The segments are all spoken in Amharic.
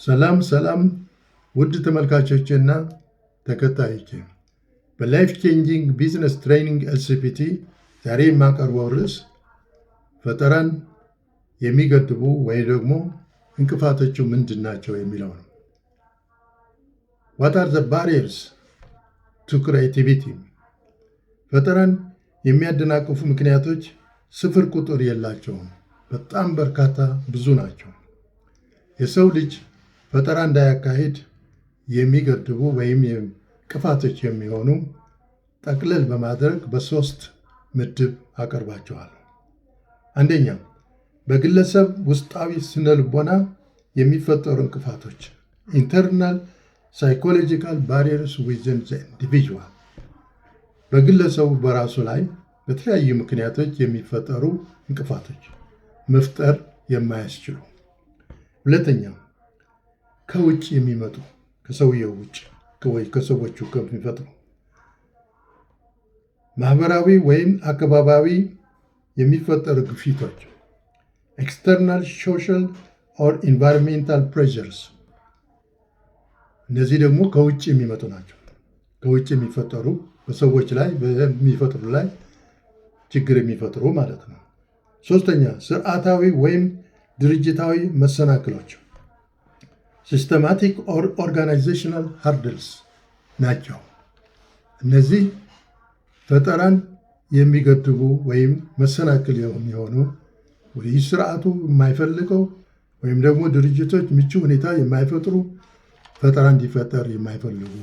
ሰላም ሰላም ውድ ተመልካቾችና ተከታዮች በላይፍ ቼንጂንግ ቢዝነስ ትሬኒንግ ኤልሲፒቲ ዛሬ የማቀርበው ርዕስ ፈጠራን የሚገድቡ ወይ ደግሞ እንቅፋቶቹ ምንድን ናቸው የሚለው ነው። What are the barriers to creativity? ፈጠራን የሚያደናቅፉ ምክንያቶች ስፍር ቁጥር የላቸውም። በጣም በርካታ ብዙ ናቸው። የሰው ልጅ ፈጠራ እንዳያካሂድ የሚገድቡ ወይም እንቅፋቶች የሚሆኑ ጠቅለል በማድረግ በሶስት ምድብ አቀርባቸዋል። አንደኛ፣ በግለሰብ ውስጣዊ ስነልቦና የሚፈጠሩ እንቅፋቶች ኢንተርናል ሳይኮሎጂካል ባሪየርስ ዊዝን ዘ ኢንዲቪጁዋል፣ በግለሰቡ በራሱ ላይ በተለያዩ ምክንያቶች የሚፈጠሩ እንቅፋቶች መፍጠር የማያስችሉ። ሁለተኛ፣ ከውጭ የሚመጡ ከሰውየው ውጭ ወይ ከሰዎቹ ከሚፈጥሩ ማህበራዊ ወይም አካባቢያዊ የሚፈጠሩ ግፊቶች ኤክስተርናል ሶሻል ኦር ኢንቫይሮንሜንታል ፕሬሸርስ። እነዚህ ደግሞ ከውጭ የሚመጡ ናቸው። ከውጭ የሚፈጠሩ በሰዎች ላይ በሚፈጥሩ ላይ ችግር የሚፈጥሩ ማለት ነው። ሶስተኛ፣ ስርዓታዊ ወይም ድርጅታዊ መሰናክሎች ሲስተማቲክ ኦር ኦርጋናይዜሽናል ሃርድልስ ናቸው። እነዚህ ፈጠራን የሚገድቡ ወይም መሰናክል የሚሆኑ ወይ ስርዓቱ የማይፈልገው ወይም ደግሞ ድርጅቶች ምቹ ሁኔታ የማይፈጥሩ ፈጠራ እንዲፈጠር የማይፈልጉ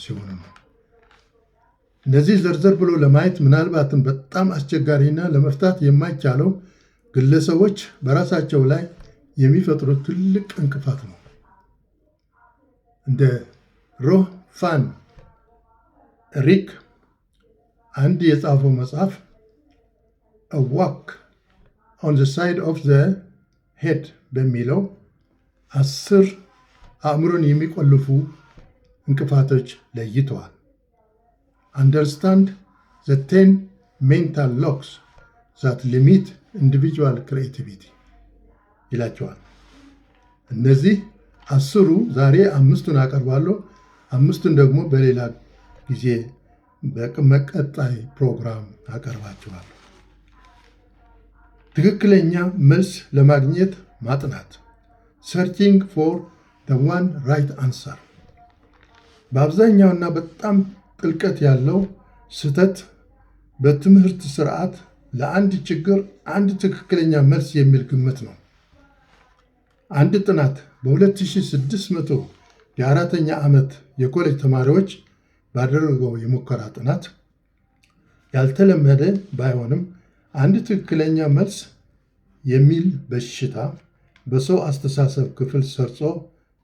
ሲሆኑ ነው። እነዚህ ዘርዘር ብሎ ለማየት ምናልባትም በጣም አስቸጋሪና ለመፍታት የማይቻለው ግለሰቦች በራሳቸው ላይ የሚፈጥሩት ትልቅ እንቅፋት ነው። እንደ ሮህ ፋን ሪክ አንድ የጻፈው መጽሐፍ A Walk on the Side of the Head በሚለው 10 አእምሮን የሚቆልፉ እንቅፋቶች ለይተዋል። Understand the 10 mental locks that limit individual creativity ይላቸዋል። እነዚህ 10ሩ ዛሬ 5ቱን አቀርባለሁ። 5ቱን ደግሞ በሌላ ጊዜ በቀጣይ ፕሮግራም አቀርባቸዋለሁ። ትክክለኛ መልስ ለማግኘት ማጥናት searching for the one right answer። በአብዛኛውና በጣም ጥልቀት ያለው ስህተት በትምህርት ስርዓት ለአንድ ችግር አንድ ትክክለኛ መልስ የሚል ግምት ነው። አንድ ጥናት በ2600 የአራተኛ ዓመት የኮሌጅ ተማሪዎች ባደረገው የሙከራ ጥናት ያልተለመደ ባይሆንም አንድ ትክክለኛ መልስ የሚል በሽታ በሰው አስተሳሰብ ክፍል ሰርጾ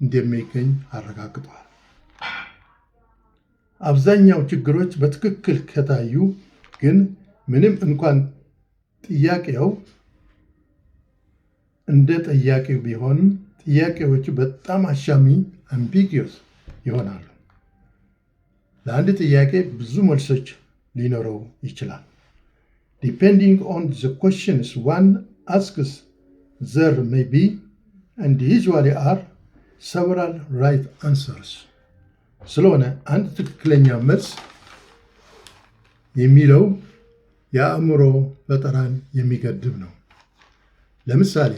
እንደሚገኝ አረጋግጧል። አብዛኛው ችግሮች በትክክል ከታዩ ግን ምንም እንኳን ጥያቄው እንደ ጠያቂው ቢሆንም ጥያቄዎቹ በጣም አሻሚ አምቢጊየስ ይሆናሉ። ለአንድ ጥያቄ ብዙ መልሶች ሊኖረው ይችላል። Depending on the questions one asks, there may be and usually are several right answers. ስለሆነ አንድ ትክክለኛ መልስ የሚለው የአእምሮ ፈጠራን የሚገድብ ነው። ለምሳሌ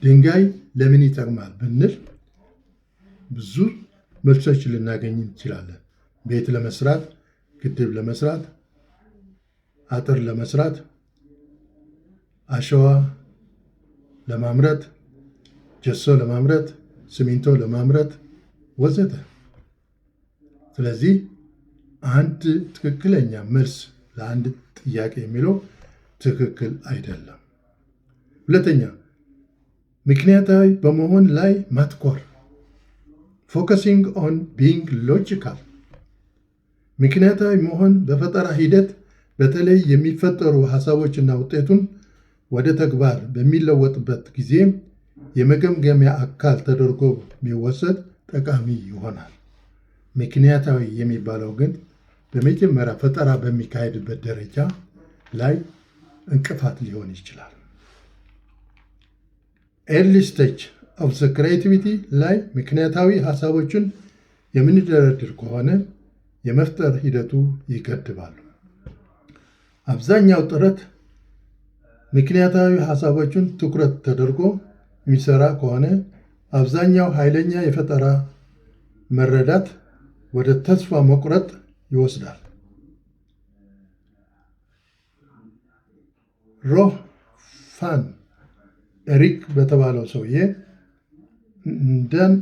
ድንጋይ ለምን ይጠቅማል ብንል ብዙ መልሶች ልናገኝ እንችላለን። ቤት ለመስራት፣ ግድብ ለመስራት፣ አጥር ለመስራት፣ አሸዋ ለማምረት፣ ጀሶ ለማምረት፣ ሲሚንቶ ለማምረት ወዘተ። ስለዚህ አንድ ትክክለኛ መልስ ለአንድ ጥያቄ የሚለው ትክክል አይደለም። ሁለተኛ፣ ምክንያታዊ በመሆን ላይ ማትኮር focusing on being logical። ምክንያታዊ መሆን በፈጠራ ሂደት በተለይ የሚፈጠሩ ሐሳቦችና ውጤቱን ወደ ተግባር በሚለወጥበት ጊዜ የመገምገሚያ አካል ተደርጎ የሚወሰድ ጠቃሚ ይሆናል። ምክንያታዊ የሚባለው ግን በመጀመሪያ ፈጠራ በሚካሄድበት ደረጃ ላይ እንቅፋት ሊሆን ይችላል። ኤርሊ ስቴጅ ኦፍ ዘ ክሬቲቪቲ ላይ ምክንያታዊ ሀሳቦችን የምንደረድር ከሆነ የመፍጠር ሂደቱ ይገድባሉ። አብዛኛው ጥረት ምክንያታዊ ሀሳቦችን ትኩረት ተደርጎ የሚሰራ ከሆነ አብዛኛው ኃይለኛ የፈጠራ መረዳት ወደ ተስፋ መቁረጥ ይወስዳል። ሮህ ፋን ኤሪክ በተባለው ሰውዬ እንደን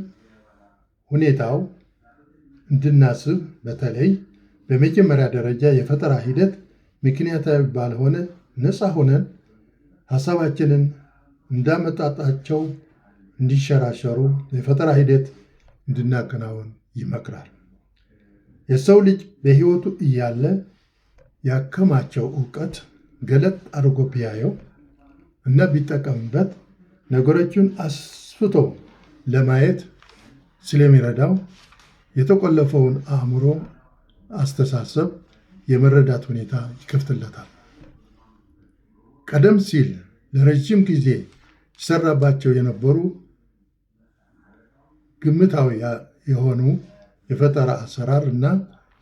ሁኔታው እንድናስብ በተለይ በመጀመሪያ ደረጃ የፈጠራ ሂደት ምክንያታዊ ባልሆነ ነፃ ሆነን ሀሳባችንን እንዳመጣጣቸው እንዲሸራሸሩ የፈጠራ ሂደት እንድናከናውን ይመክራል። የሰው ልጅ በሕይወቱ እያለ ያከማቸው እውቀት ገለጥ አድርጎ ቢያየው እና ቢጠቀምበት ነገሮችን አስፍቶ ለማየት ስለሚረዳው የተቆለፈውን አእምሮ አስተሳሰብ የመረዳት ሁኔታ ይከፍትለታል። ቀደም ሲል ለረጅም ጊዜ ይሰራባቸው የነበሩ ግምታዊ የሆኑ የፈጠራ አሰራር እና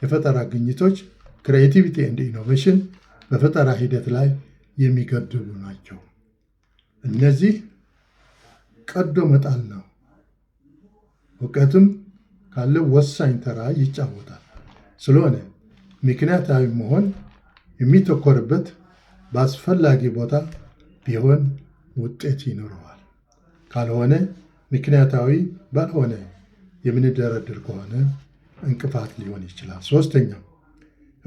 የፈጠራ ግኝቶች ክሬቲቪቲ ኤንድ ኢኖቬሽን በፈጠራ ሂደት ላይ የሚገድቡ ናቸው። እነዚህ ቀዶ መጣል ነው። እውቀትም ካለው ወሳኝ ተራ ይጫወታል። ስለሆነ ምክንያታዊ መሆን የሚተኮርበት በአስፈላጊ ቦታ ቢሆን ውጤት ይኖረዋል። ካልሆነ ምክንያታዊ ባልሆነ የምንደረድር ከሆነ እንቅፋት ሊሆን ይችላል። ሶስተኛው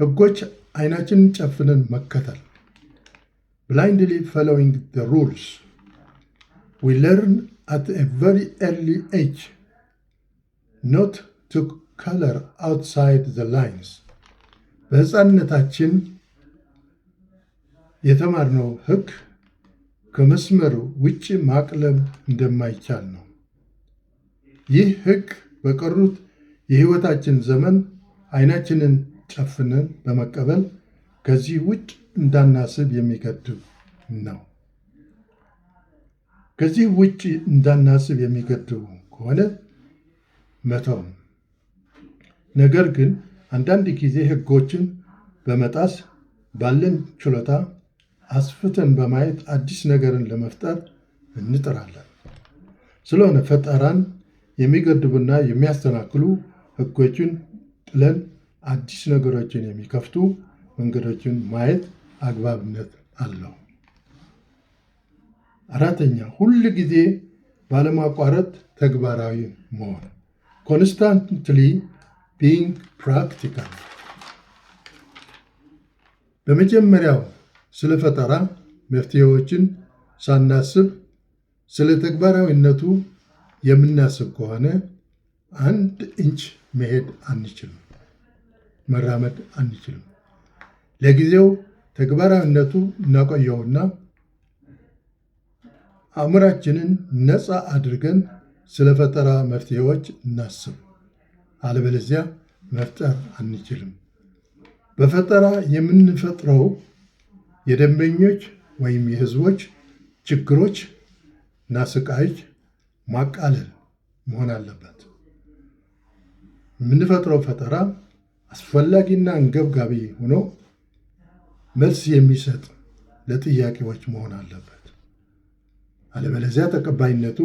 ህጎች አይናችንን ጨፍነን መከተል blindly following the rules. We learn at a very early age not to color outside the lines. በሕፃንነታችን የተማርነው ህግ ከመስመሩ ውጭ ማቅለም እንደማይቻል ነው። ይህ ህግ በቀሩት የህይወታችን ዘመን አይናችንን ጨፍነን በመቀበል ከዚህ ውጭ እንዳናስብ የሚገድብ ነው። ከዚህ ውጭ እንዳናስብ የሚገድቡ ከሆነ መተው። ነገር ግን አንዳንድ ጊዜ ህጎችን በመጣስ ባለን ችሎታ አስፍተን በማየት አዲስ ነገርን ለመፍጠር እንጥራለን። ስለሆነ ፈጠራን የሚገድቡና የሚያስተናክሉ ህጎችን ጥለን አዲስ ነገሮችን የሚከፍቱ መንገዶችን ማየት አግባብነት አለው። አራተኛ ሁል ጊዜ ባለማቋረጥ ተግባራዊ መሆን constantly being practical። በመጀመሪያው ስለ ፈጠራ መፍትሄዎችን ሳናስብ ስለ ተግባራዊነቱ የምናስብ ከሆነ 1 ኢንች መሄድ አንችልም፣ መራመድ አንችልም። ለጊዜው ተግባራዊነቱ እናቆየውና አእምሯችንን ነፃ አድርገን ስለ ፈጠራ መፍትሄዎች እናስብ። አለበለዚያ መፍጠር አንችልም። በፈጠራ የምንፈጥረው የደንበኞች ወይም የህዝቦች ችግሮች እና ስቃዮች ማቃለል መሆን አለበት። የምንፈጥረው ፈጠራ አስፈላጊና አንገብጋቢ ሆኖ መልስ የሚሰጥ ለጥያቄዎች መሆን አለበት። አለበለዚያ ተቀባይነቱ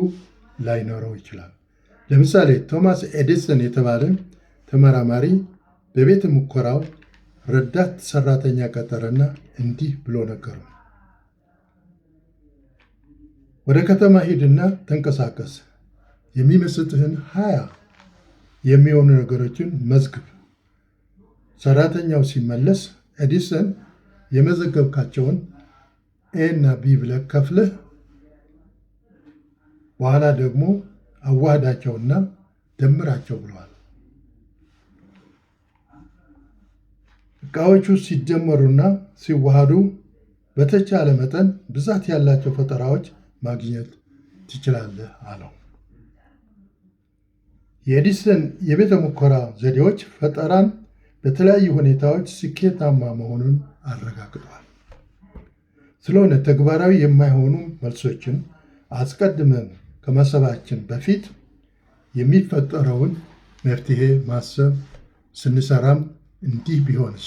ላይኖረው ይችላል። ለምሳሌ ቶማስ ኤዲሰን የተባለ ተመራማሪ በቤተ ሙከራው ረዳት ሰራተኛ ቀጠረና እንዲህ ብሎ ነገረው። ወደ ከተማ ሂድና ተንቀሳቀስ፣ የሚመስጥህን 20 የሚሆኑ ነገሮችን መዝግብ። ሰራተኛው ሲመለስ ኤዲሰን የመዘገብካቸውን ኤ እና ቢ ብለህ ከፍለህ በኋላ ደግሞ አዋህዳቸውና ደምራቸው ብለዋል። እቃዎቹ ሲደመሩና ሲዋሃዱ በተቻለ መጠን ብዛት ያላቸው ፈጠራዎች ማግኘት ትችላለህ አለው። የኤዲሰን የቤተ ሙከራ ዘዴዎች ፈጠራን በተለያዩ ሁኔታዎች ስኬታማ መሆኑን አረጋግጠዋል። ስለሆነ ተግባራዊ የማይሆኑ መልሶችን አስቀድመን ከማሰባችን በፊት የሚፈጠረውን መፍትሄ ማሰብ፣ ስንሰራም እንዲህ ቢሆንስ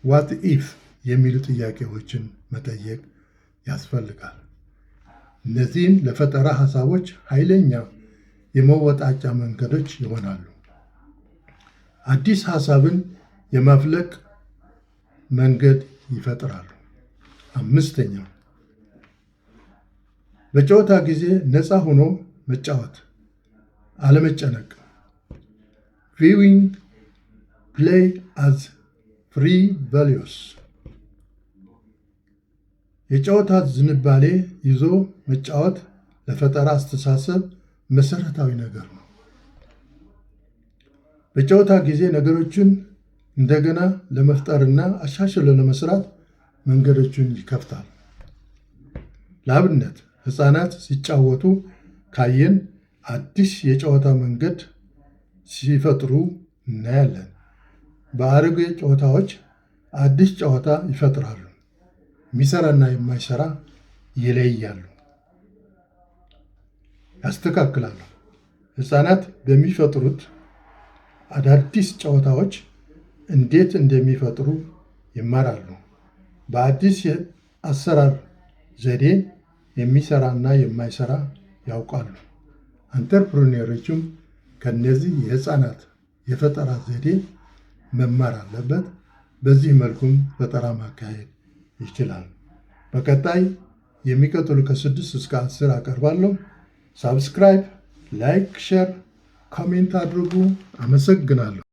ዋት ኢፍ የሚሉ ጥያቄዎችን መጠየቅ ያስፈልጋል። እነዚህም ለፈጠራ ሐሳቦች ኃይለኛ የመወጣጫ መንገዶች ይሆናሉ። አዲስ ሐሳብን የማፍለቅ መንገድ ይፈጥራሉ። 5ኛ በጨዋታ ጊዜ ነፃ ሆኖ መጫወት፣ አለመጨነቅ። ቪዊንግ ፕሌይ አዝ ፍሪ ቫሊዩስ። የጨዋታ ዝንባሌ ይዞ መጫወት ለፈጠራ አስተሳሰብ መሰረታዊ ነገር ነው። በጨዋታ ጊዜ ነገሮችን እንደገና ለመፍጠርና አሻሽሎ ለመስራት መንገዶችን ይከፍታል። ለአብነት ሕፃናት ሲጫወቱ ካየን አዲስ የጨዋታ መንገድ ሲፈጥሩ እናያለን። በአሮጌ ጨዋታዎች አዲስ ጨዋታ ይፈጥራሉ። የሚሰራና የማይሰራ ይለያሉ፣ ያስተካክላሉ። ሕፃናት በሚፈጥሩት አዳዲስ ጨዋታዎች እንዴት እንደሚፈጥሩ ይማራሉ። በአዲስ የአሰራር ዘዴ የሚሰራና የማይሰራ ያውቃሉ። አንተርፕረነሮችም ከነዚህ የሕፃናት የፈጠራ ዘዴ መማር አለበት። በዚህ መልኩም ፈጠራ ማካሄድ ይችላል። በቀጣይ የሚቀጥሉ ከ6 እስከ 10 አቀርባለሁ። ሳብስክራይብ፣ ላይክ፣ ሼር፣ ኮሜንት አድርጉ። አመሰግናለሁ።